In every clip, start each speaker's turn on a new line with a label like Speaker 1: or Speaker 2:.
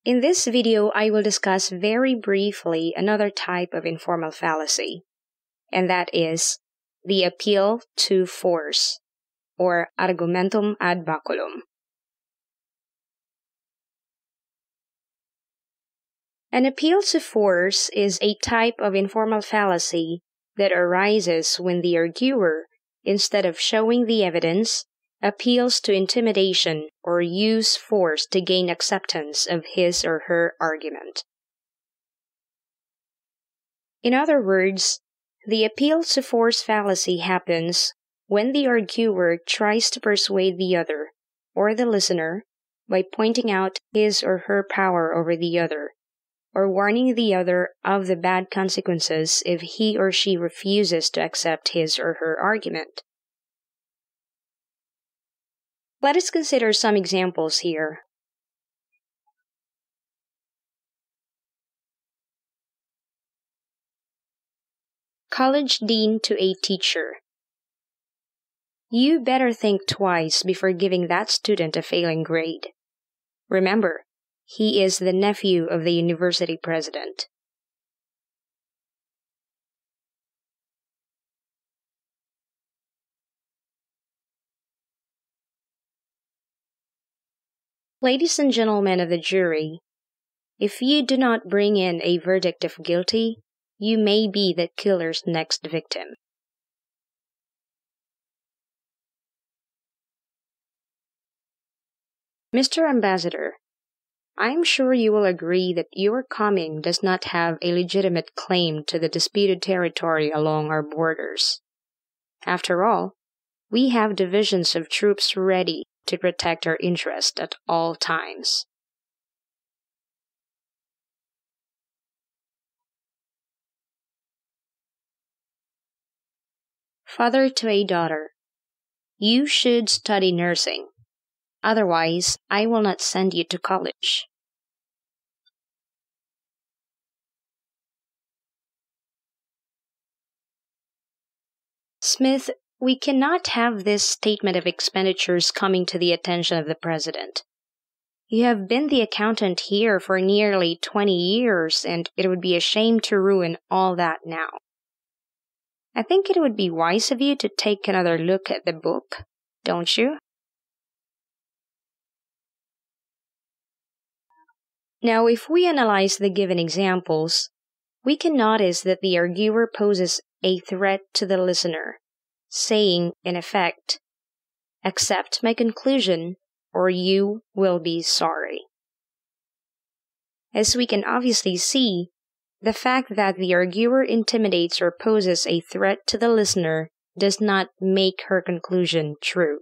Speaker 1: In this video, I will discuss very briefly another type of informal fallacy, and that is the appeal to force, or argumentum ad baculum. An appeal to force is a type of informal fallacy that arises when the arguer, instead of showing the evidence, appeals to intimidation or use force to gain acceptance of his or her argument. In other words, the appeal to force fallacy happens when the arguer tries to persuade the other, or the listener, by pointing out his or her power over the other, or warning the other of the bad consequences if he or she refuses to accept his or her argument. Let us consider some examples here. College dean to a teacher: "You better think twice before giving that student a failing grade. Remember, he is the nephew of the university president." Ladies and gentlemen of the jury, if you do not bring in a verdict of guilty, you may be the killer's next victim. Mr. Ambassador, I'm sure you will agree that your coming does not have a legitimate claim to the disputed territory along our borders. After all, we have divisions of troops ready to protect our interest at all times. Father to a daughter: "You should study nursing. Otherwise, I will not send you to college." Smith, we cannot have this statement of expenditures coming to the attention of the president. You have been the accountant here for nearly 20 years, and it would be a shame to ruin all that now. I think it would be wise of you to take another look at the book, don't you? Now, if we analyze the given examples, we can notice that the arguer poses a threat to the listener, saying, in effect, "Accept my conclusion, or you will be sorry." As we can obviously see, the fact that the arguer intimidates or poses a threat to the listener does not make her conclusion true.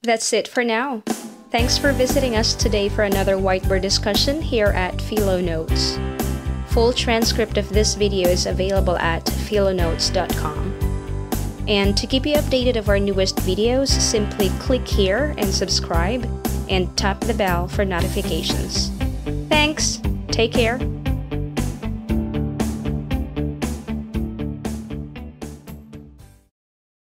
Speaker 1: That's it for now. Thanks for visiting us today for another whiteboard discussion here at PHILO-notes. Full transcript of this video is available at PHILO-notes.com. And to keep you updated of our newest videos, simply click here and subscribe, and tap the bell for notifications. Thanks! Take care!